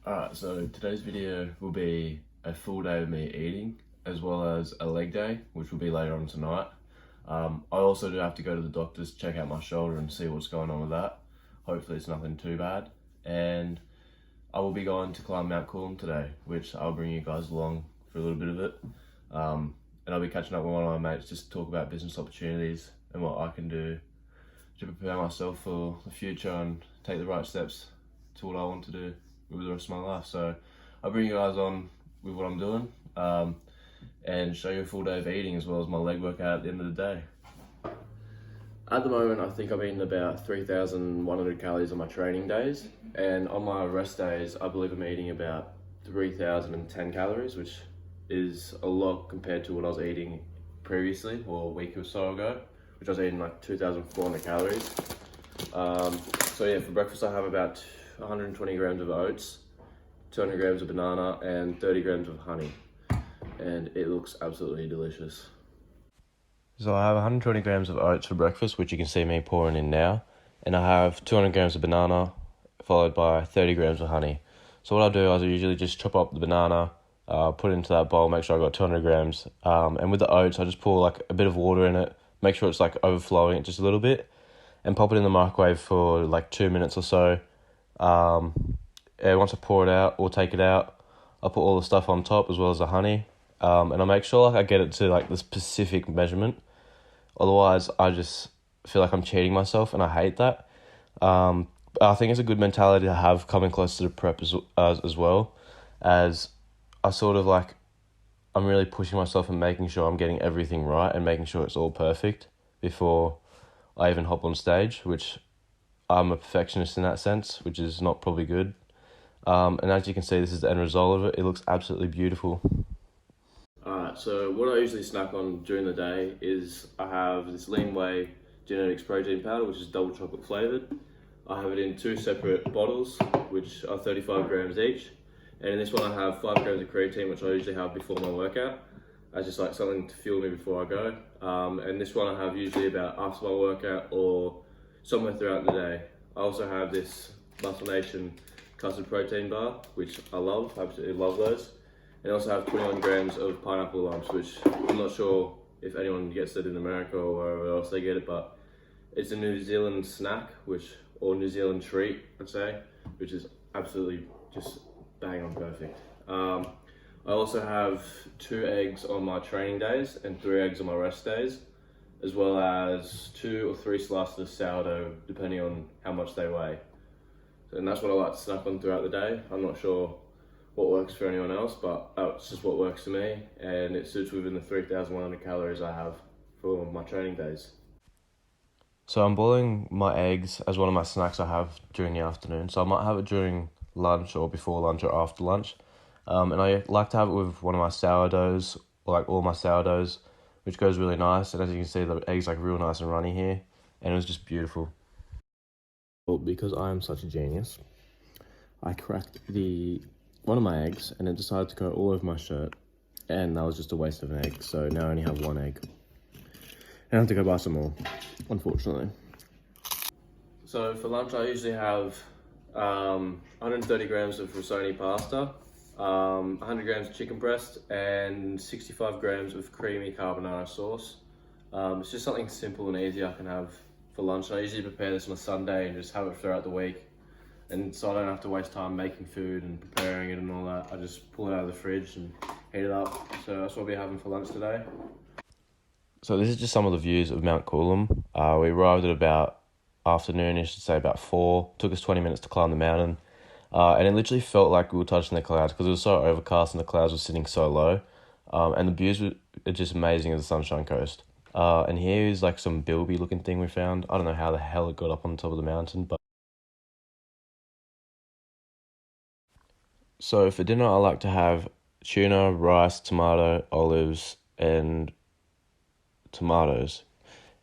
Alright, so today's video will be a full day of me eating, as well as a leg day, which will be later on tonight. I also do have to go to the doctors to check out my shoulder and see what's going on with that. Hopefully it's nothing too bad. And I will be going to climb Mount Coolum today, which I'll bring you guys along for a little bit of it. And I'll be catching up with one of my mates just to talk about business opportunities and what I can do to prepare myself for the future and take the right steps to what I want to do with the rest of my life. So I'll bring you guys on with what I'm doing and show you a full day of eating as well as my leg workout at the end of the day. At the moment, I think I'm eating about 3,100 calories on my training days, and on my rest days, I believe I'm eating about 3,010 calories, which is a lot compared to what I was eating previously, or a week or so ago, which I was eating like 2,400 calories. So yeah, for breakfast I have about 120 grams of oats, 200 grams of banana, and 30 grams of honey. And it looks absolutely delicious. So I have 120 grams of oats for breakfast, which you can see me pouring in now. And I have 200 grams of banana, followed by 30 grams of honey. So what I do is I usually just chop up the banana, put it into that bowl, make sure I've got 200 grams. And with the oats, I just pour like a bit of water in it, make sure it's like overflowing it just a little bit, and pop it in the microwave for like 2 minutes or so. And once I pour it out or take it out, I'll put all the stuff on top as well as the honey. And I make sure like I get it to like the specific measurement. Otherwise, I just feel like I'm cheating myself, and I hate that. I think it's a good mentality to have coming close to the prep as well, as I sort of like, I'm really pushing myself and making sure I'm getting everything right and making sure it's all perfect before I even hop on stage, which I'm a perfectionist in that sense, which is not probably good. And as you can see, this is the end result of it. It looks absolutely beautiful. Alright, so what I usually snack on during the day is I have this Lean Whey genetics protein powder, which is double chocolate flavoured. I have it in 2 separate bottles, which are 35 grams each. And in this one I have 5 grams of creatine, which I usually have before my workout. As just like something to fuel me before I go. And this one I have usually about after my workout or somewhere throughout the day. I also have this Muscle Nation custard protein bar, which I love, I absolutely love those. And I also have 21 grams of pineapple lumps, which I'm not sure if anyone gets it in America or wherever else they get it, but it's a New Zealand snack, or New Zealand treat, I'd say, which is absolutely just bang on perfect. I also have 2 eggs on my training days and 3 eggs on my rest days, as well as 2 or 3 slices of sourdough, depending on how much they weigh. And that's what I like to snack on throughout the day. I'm not sure what works for anyone else, but it's just what works for me, and it suits within the 3,100 calories I have for my training days. So I'm boiling my eggs as one of my snacks I have during the afternoon. So I might have it during lunch or before lunch or after lunch. And I like to have it with one of my sourdoughs, or like all my sourdoughs, which goes really nice. And as you can see, the eggs like real nice and runny here, and it was just beautiful. Well, because I am such a genius, I cracked one of my eggs, and it decided to go all over my shirt, and that was just a waste of an egg. So now I only have 1 egg, and I have to go buy some more, unfortunately. So for lunch, I usually have 130 grams of risotto pasta, 100 grams of chicken breast, and 65 grams of creamy carbonara sauce. It's just something simple and easy I can have for lunch. I usually prepare this on a Sunday and just have it throughout the week. And so I don't have to waste time making food and preparing it and all that. I just pull it out of the fridge and heat it up. So that's what we'll be having for lunch today. So this is just some of the views of Mount Coolum. We arrived at about afternoon, I should say about 4. Took us 20 minutes to climb the mountain. And it literally felt like we were touching the clouds because it was so overcast and the clouds were sitting so low. And the views were just amazing of the Sunshine Coast. And here is like some bilby looking thing we found. I don't know how the hell it got up on top of the mountain, but so for dinner, I like to have tuna, rice, tomato, olives, and tomatoes.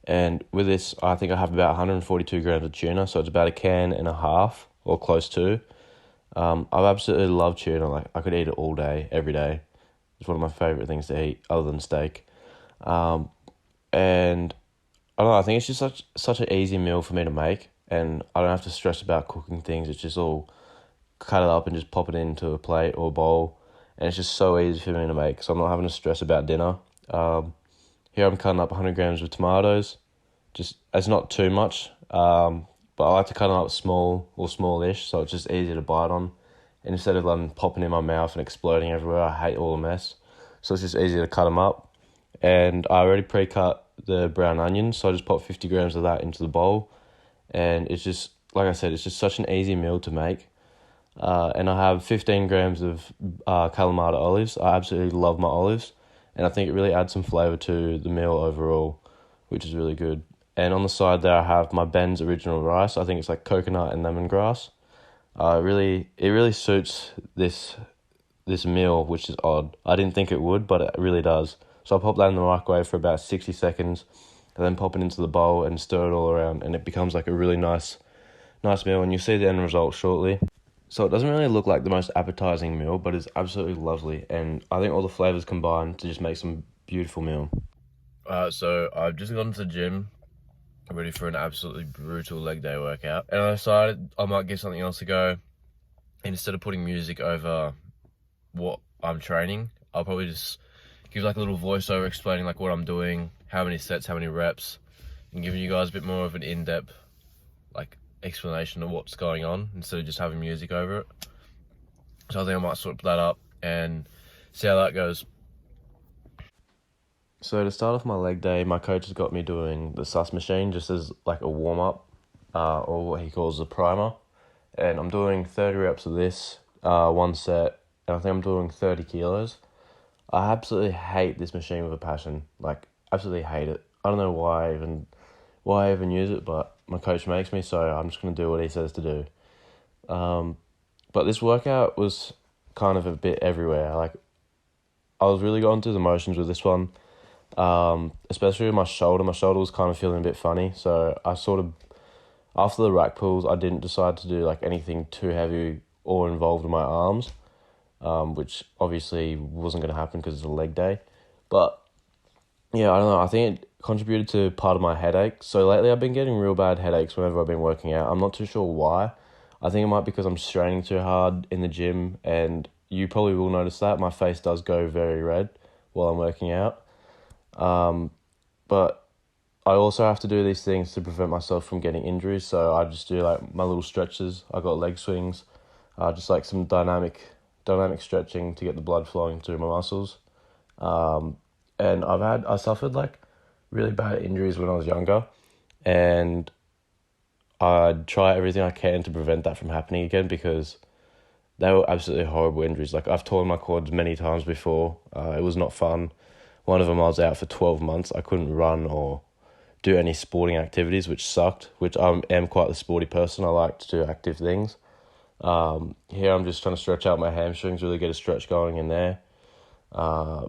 And with this, I think I have about 142 grams of tuna, so it's about a can and a half, or close to. I absolutely love tuna. Like I could eat it all day, every day. It's one of my favorite things to eat, other than steak. And I don't know. I think it's just such an easy meal for me to make, and I don't have to stress about cooking things. It's just all cut it up and just pop it into a plate or a bowl. And it's just so easy for me to make, so I'm not having to stress about dinner. Here I'm cutting up 100 grams of tomatoes. It's not too much, but I like to cut them up small or smallish, so it's just easier to bite on. And instead of them popping in my mouth and exploding everywhere, I hate all the mess. So it's just easier to cut them up. And I already pre-cut the brown onions, so I just pop 50 grams of that into the bowl. And it's just, like I said, it's just such an easy meal to make. And I have 15 grams of Kalamata olives. I absolutely love my olives, and I think it really adds some flavour to the meal overall, which is really good. And on the side there, I have my Ben's original rice. I think it's like coconut and lemongrass. It really suits this meal, which is odd. I didn't think it would, but it really does. So I pop that in the microwave for about 60 seconds, and then pop it into the bowl and stir it all around, and it becomes like a really nice meal. And you'll see the end result shortly. So it doesn't really look like the most appetizing meal, but it's absolutely lovely, and I think all the flavors combine to just make some beautiful meal. So I've just gone to the gym, ready for an absolutely brutal leg day workout, and I decided I might give something else a go. Instead of putting music over what I'm training, I'll probably just give like a little voiceover explaining like what I'm doing, how many sets, how many reps, and giving you guys a bit more of an in-depth like explanation of what's going on instead of just having music over it. So I think I might sort that up and see how that goes. So to start off my leg day, my coach has got me doing the sus machine just as like a warm-up, or what he calls a primer. And I'm doing 30 reps of this, one set, and I think I'm doing 30 kilos. I absolutely hate this machine with a passion, like absolutely hate it. I don't know why I even use it, but my coach makes me, so I'm just going to do what he says to do. But this workout was kind of a bit everywhere. Like, I was really going through the motions with this one, especially with my shoulder. My shoulder was kind of feeling a bit funny, so I sort of, after the rack pulls, I didn't decide to do like anything too heavy or involved in my arms, which obviously wasn't going to happen because it's a leg day. But yeah, I don't know. I think it contributed to part of my headache. So lately I've been getting real bad headaches whenever I've been working out. I'm not too sure why. I think it might be because I'm straining too hard in the gym, and you probably will notice that. My face does go very red while I'm working out. But I also have to do these things to prevent myself from getting injuries. So I just do like my little stretches. I got leg swings, just like some dynamic stretching to get the blood flowing through my muscles. And I suffered like really bad injuries when I was younger, and I'd try everything I can to prevent that from happening again, because they were absolutely horrible injuries. Like, I've torn my quads many times before. It was not fun. One of them I was out for 12 months. I couldn't run or do any sporting activities, which sucked, which I am quite the sporty person. I like to do active things. Here I'm just trying to stretch out my hamstrings, really get a stretch going in there,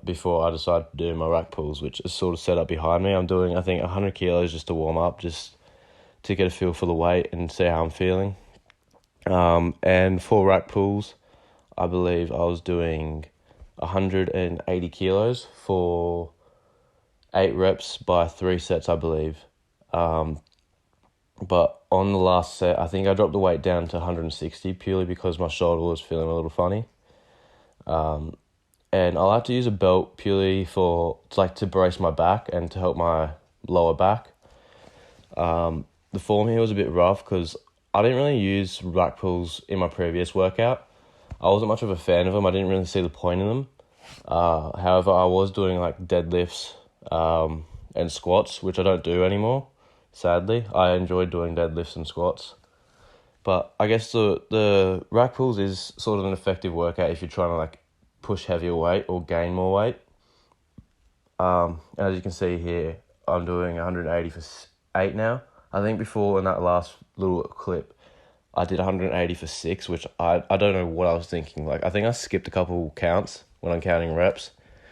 before I decide to do my rack pulls, which is sort of set up behind me. I'm doing, I think, 100 kilos just to warm up, just to get a feel for the weight and see how I'm feeling. And for rack pulls, I believe I was doing 180 kilos for 8 reps by 3 sets, I believe. But on the last set, I think I dropped the weight down to 160 purely because my shoulder was feeling a little funny. And I like to use a belt purely to brace my back and to help my lower back. The form here was a bit rough because I didn't really use rack pulls in my previous workout. I wasn't much of a fan of them. I didn't really see the point in them. However, I was doing like deadlifts and squats, which I don't do anymore, sadly. I enjoyed doing deadlifts and squats. But I guess the rack pulls is sort of an effective workout if you're trying to like push heavier weight or gain more weight. As you can see here, I'm doing 180 for 8 now. I think before in that last little clip, I did 180 for 6, which I don't know what I was thinking. Like, I think I skipped a couple counts when I'm counting reps,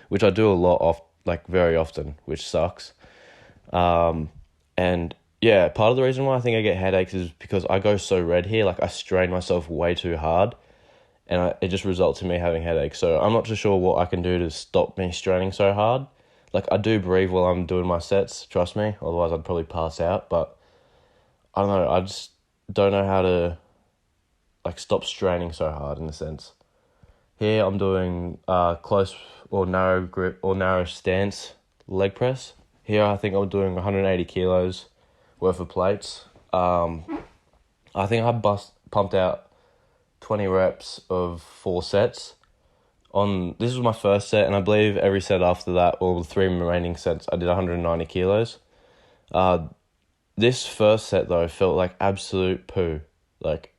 which I do a lot of, like very often, which sucks. And yeah, part of the reason why I think I get headaches is because I go so red here. Like, I strain myself way too hard, and it just results in me having headaches. So I'm not too sure what I can do to stop me straining so hard. Like, I do breathe while I'm doing my sets, trust me. Otherwise, I'd probably pass out. But I don't know. I just don't know how to like stop straining so hard in a sense. Here I'm doing close or narrow grip or narrow stance leg press. Here I think I'm doing 180 kilos worth of plates. I think I pumped out 20 reps of 4 sets. This was my first set, and I believe every set after that, or the 3 remaining sets, I did 190 kilos. This first set though felt like absolute poo. Like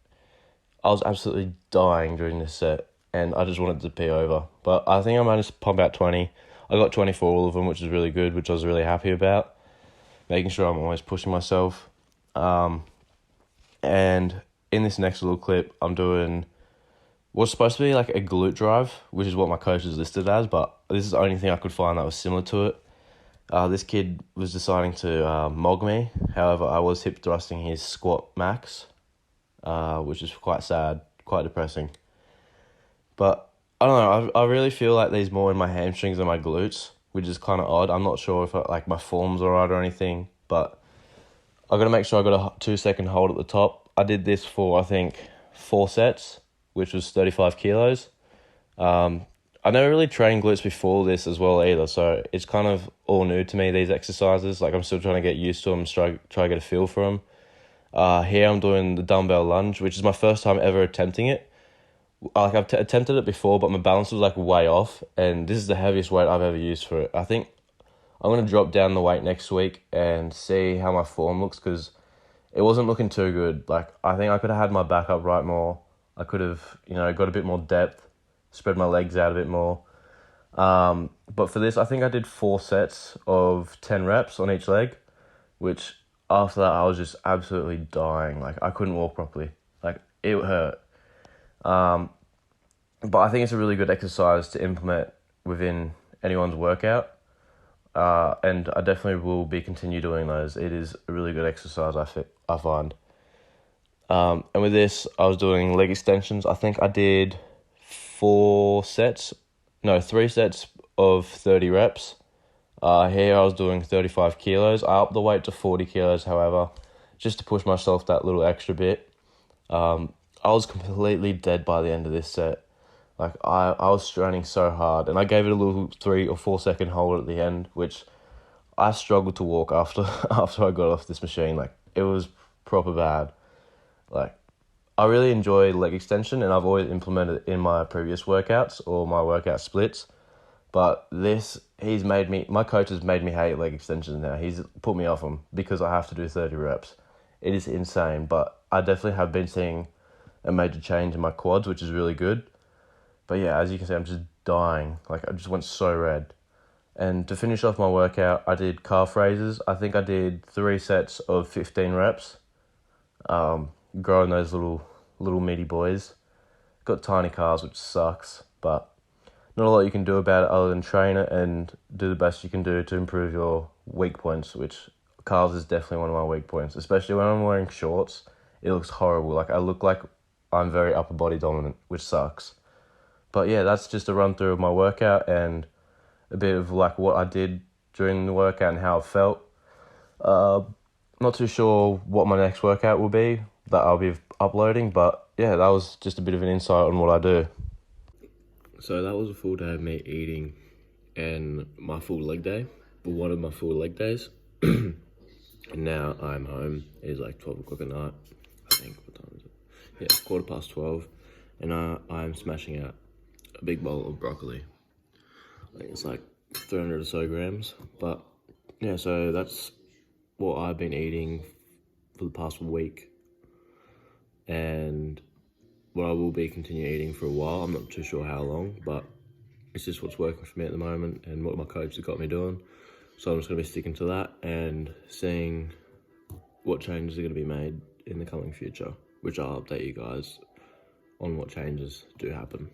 I was absolutely dying during this set, and I just wanted to pee over. But I think I managed to pump out 20. I got 20 for all of them, which is really good, which I was really happy about. Making sure I'm always pushing myself. And in this next little clip, I'm doing what's supposed to be like a glute drive, which is what my coach is listed as, but this is the only thing I could find that was similar to it. This kid was deciding to mog me. However, I was hip thrusting his squat max, which is quite sad, quite depressing. But I don't know, I really feel like there's more in my hamstrings than my glutes, which is kind of odd. I'm not sure if like my form's alright or anything, but I got to make sure I got a 2-second hold at the top. I did this for, I think, 4 sets, which was 35 kilos. I never really trained glutes before this as well either, so it's kind of all new to me, these exercises. Like I'm still trying to get used to them, try to get a feel for them. Here I'm doing the dumbbell lunge, which is my first time ever attempting it. Like I've attempted it before, but my balance was like way off, and this is the heaviest weight I've ever used for it. I think I'm going to drop down the weight next week and see how my form looks, because it wasn't looking too good. Like, I think I could have had my back up right more. I could have, got a bit more depth, spread my legs out a bit more. But for this, I think I did 4 sets of 10 reps on each leg, which after that, I was just absolutely dying. Like, I couldn't walk properly. Like, it hurt. But I think it's a really good exercise to implement within anyone's workout. And I definitely will be continue doing those. It is a really good exercise, I find. And with this, I was doing leg extensions. I think I did 3 sets of 30 reps. Here I was doing 35 kilos. I upped the weight to 40 kilos, however, just to push myself that little extra bit. I was completely dead by the end of this set. Like, I was straining so hard, and I gave it a little 3 or 4 second hold at the end, which I struggled to walk after I got off this machine. Like, it was proper bad. Like, I really enjoy leg extension, and I've always implemented it in my previous workouts or my workout splits. But my coach has made me hate leg extensions now. He's put me off them because I have to do 30 reps. It is insane, but I definitely have been seeing a major change in my quads, which is really good. But yeah, as you can see, I'm just dying. Like, I just went so red. And to finish off my workout, I did calf raises. I think I did 3 sets of 15 reps. Growing those little meaty boys. Got tiny calves, which sucks. But not a lot you can do about it other than train it and do the best you can do to improve your weak points, which calves is definitely one of my weak points. Especially when I'm wearing shorts, it looks horrible. Like, I look like I'm very upper body dominant, which sucks. But yeah, that's just a run through of my workout and a bit of like what I did during the workout and how it felt. Not too sure what my next workout will be that I'll be uploading, but yeah, that was just a bit of an insight on what I do. So that was a full day of me eating and my full leg day, or one of my full leg days. And now I'm home. It is like 12 o'clock at night, I think. What time is it? Yeah, 12:15. And I'm smashing out a big bowl of broccoli. I think it's like 300 or so grams. But yeah, so that's what I've been eating for the past week, and what I will be continuing eating for a while. I'm not too sure how long, but it's just what's working for me at the moment and what my coach has got me doing. So I'm just going to be sticking to that and seeing what changes are going to be made in the coming future, which I'll update you guys on what changes do happen.